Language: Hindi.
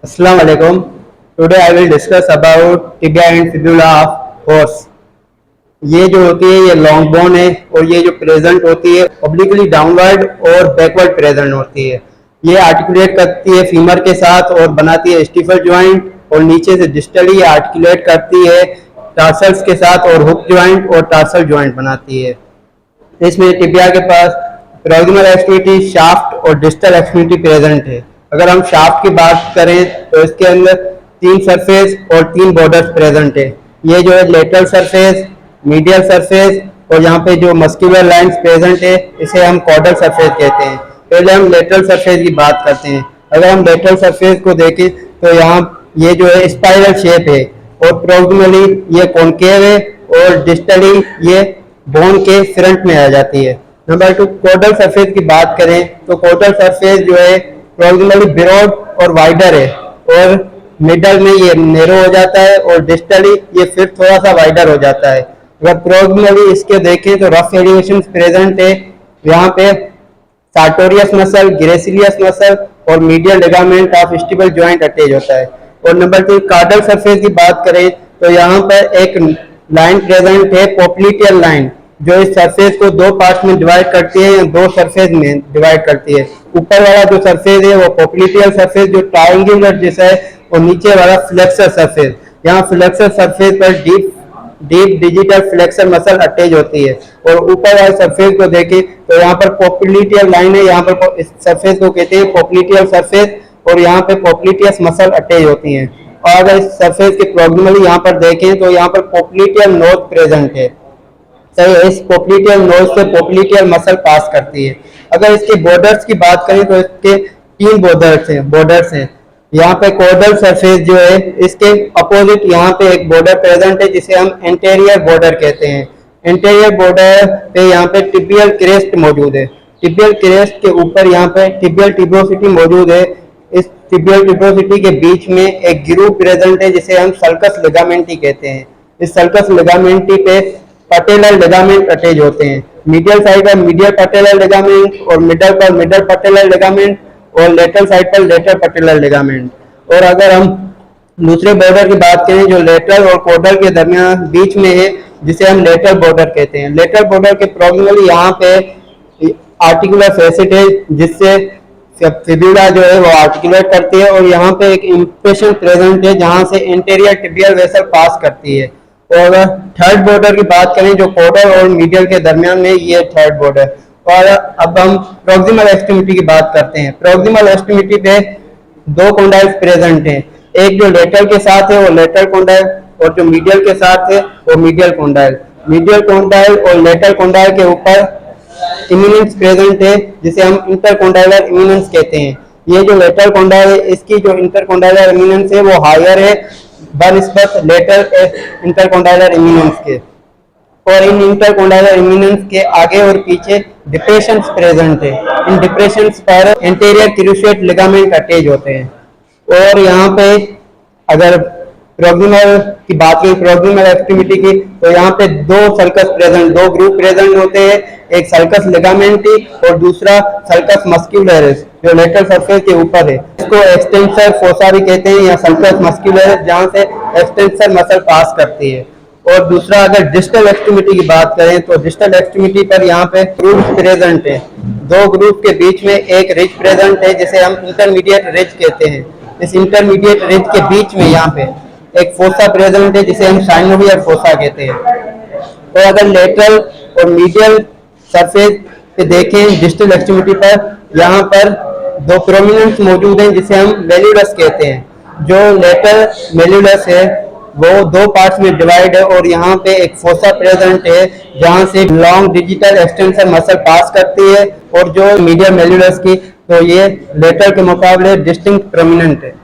Assalamu alaikum. Today I will discuss about tibia and fibula of horse. ये जो होती है ये लॉन्ग बोन है और ये जो प्रेजेंट होती है ऑब्लिकली डाउनवर्ड और बैकवर्ड प्रेजेंट होती है। ये आर्टिकुलेट करती है फीमर के साथ और बनाती है स्टीफल जॉइंट, और नीचे से डिस्टली ये आर्टिकुलेट करती है टार्सल्स के साथ और हुक जॉइंट और टार्सल जॉइंट बनाती है। इसमें टिबिया के पास प्रॉक्सिमल एक्सट्रीमिटी, शाफ्ट और डिस्टल एक्सट्रीमिटी प्रेजेंट है। अगर हम शाफ्ट की बात करें तो इसके अंदर 3 सरफेस और 3 बॉर्डर्स प्रेजेंट है। ये जो है लेटरल सरफेस, मीडियल सरफेस और यहाँ पे जो मस्कुलर लाइंस प्रेजेंट है इसे हम कॉर्डल सरफेस कहते हैं। पहले हम लेटरल सरफेस की बात करते हैं। अगर हम लेटरल सरफेस को देखें तो यहाँ ये जो है स्पाइरल शेप है और प्रॉक्सिमली ये कॉनकेव है और डिस्टली ये बोन के फ्रंट में आ जाती है। नंबर 2, कॉर्डल सरफेस की बात करें तो कॉर्डल सरफेस जो है प्रॉक्सिमली ब्रॉड और वाइडर है और मिडल में ये नैरो हो जाता है और डिस्टली ये फिर थोड़ा सा वाइडर हो जाता है। अगर प्रॉक्सिमली इसके देखें तो रफ एलिवेशन प्रेजेंट है। यहाँ पे सार्टोरियस मसल, ग्रेसिलियस मसल और medial ligament of tibial joint attach होता है। और नंबर 3, कार्डल सरफेस की बात करें तो यहाँ पर एक लाइन प्रेजेंट है, पोप्लिटियल लाइन, जो इस सरफेस को 2 पार्ट्स में डिवाइड करती है या 2 सरफेस में डिवाइड करती है। ऊपर वाला जो सरफेस है वो पोप्लिटियल सरफेस जो ट्रायंगुलर जैसा है, और नीचे वाला फ्लेक्सर सरफेस। यहाँ फ्लेक्सर सरफेस पर deep digital flexor muscle attach होती है। और ऊपर वाले सरफेस को देखें तो यहाँ पर पोप्लिटियल लाइन है, यहाँ पर इस सरफेस को कहते हैं पोप्लिटियल सरफेस और यहाँ पे पोप्लिटियस मसल अटैच होती हैं। और अगर इस सरफेस के प्रॉक्सिमली यहाँ पर देखें तो यहाँ पर पोप्लिटियल नोज प्रेजेंट है। सही है, इस पोप्लिटियल नोज से पोप्लिटियल मसल पास करती है। अगर इसके बॉर्डर्स की बात करें तो इसके 3 बॉर्डर्स हैं। यहाँ पे कॉर्डल सरफेस जो है इसके अपोजिट यहाँ पे एक बॉर्डर प्रेजेंट है जिसे हम एंटेरियर बॉर्डर कहते हैं। एंटेरियर बॉर्डर पे यहाँ पे टिबियल क्रेस्ट मौजूद है। टिबियल क्रेस्ट के ऊपर यहाँ पे टिबियल टिब्रोसिटी मौजूद है। इस टिबियल टिब्रोसिटी के बीच में एक ग्रूव प्रेजेंट है जिसे हम सल्कस लिगामेंटी कहते हैं। इस सल्कस लिगामेंटी पे पटेलर लिगामेंट अटैच होते हैं। मीडियल साइड पर मीडियल पटेलर लिगामेंट और मिडल पर मिडल पटेलर लिगामेंट और लेटरल साइड पर लेटरल पटेलर लिगामेंट। और अगर हम दूसरे बॉर्डर की बात करें जो लेटरल और कॉर्डल के दरमियान बीच में है जिसे हम लेटरल बॉर्डर कहते हैं। लेटरल बॉर्डर के प्रॉक्सिमली यहाँ पे आर्टिकुलर फैसेट है जिससे फिब्यूला जो है वो आर्टिकुलेट करती है और यहाँ पे एक इंप्रेशन प्रेजेंट है जहाँ से इंटीरियर टिबियल वेसल पास करती है। और अगर थर्ड बॉर्डर की बात करें जो कॉर्डल और मीडियल के दरमियान में, ये थर्ड बॉर्डर। और अब हम प्रॉक्सिमल एक्सट्रीमिटी की बात करते हैं। प्रॉक्सिमल एक्सट्रीमिटी पे 2 कॉन्डाइल्स प्रेजेंट हैं। एक जो लेटरल के साथ है वो लेटरल कॉन्डाइल और जो मीडियल के साथ है वो मीडियल कॉन्डाइल। मीडियल कॉन्डाइल और लेटरल कॉन्डाइल के ऊपर इमिनेंस प्रेजेंट है जिसे हम इंटरकॉन्डाइलर इमिनेंस कहते हैं। ये जो लेटरल कॉन्डाइल है इसकी जो इंटरकॉन्डाइलर इमिनेंस है वो हायर है बनिस्बत लेटरल इंटरकॉन्डाइलर इमिनेंस के। और इन इंटरकॉन्डाइलर इमिनेंस के आगे और पीछे डिप्रेशंस प्रेजेंट है। इन डिप्रेशंस पर एंटीरियर क्रूशिएट लिगामेंट अटैच होते हैं। और यहाँ पे अगर प्रॉक्सिमल की बात करें, प्रॉक्सिमल एक्सट्रीमिटी की, तो यहाँ पे 2 सल्कस प्रेजेंट, 2 ग्रुप प्रेजेंट होते हैं। एक सल्कस लिगामेंटी और दूसरा सल्कस मस्क्यूलरिस जो लेटरल सरफेस के ऊपर है। इसको एक्सटेंसर फोसा भी कहते हैं या सल्कस मस्क्यूलरिस जहाँ से एक्सटेंसर मसल पास करती है। और दूसरा अगर डिस्टल एक्सट्रीमिटी की बात करें तो डिस्टल एक्सट्रीमिटी पर यहाँ पे ग्रुप प्रेजेंट है। 2 ग्रुप के बीच में एक रिज प्रेजेंट है जिसे हम इंटरमीडिएट रिज कहते हैं। इस इंटरमीडिएट रिज के बीच में यहाँ पे एक फोसा प्रेजेंट है जिसे हम साइनोवियर फोसा कहते हैं। तो अगर लेटरल और मीडियल सरफेस पे देखें डिस्टल एक्सट्रीमिटी पर, यहाँ पर 2 प्रोमिनेंस मौजूद हैं जिसे हम मेल्यूलस कहते हैं। जो लेटरल मेल्यूलस है वो 2 पार्ट्स में डिवाइड है और यहाँ पे एक फोसा प्रेजेंट है जहाँ से लॉन्ग डिजिटल एक्सटेंसर मसल पास करती है। और जो मीडियल मेल्यूलस की तो ये लेटरल के मुकाबले डिस्टिंक्ट प्रोमिनेंट है।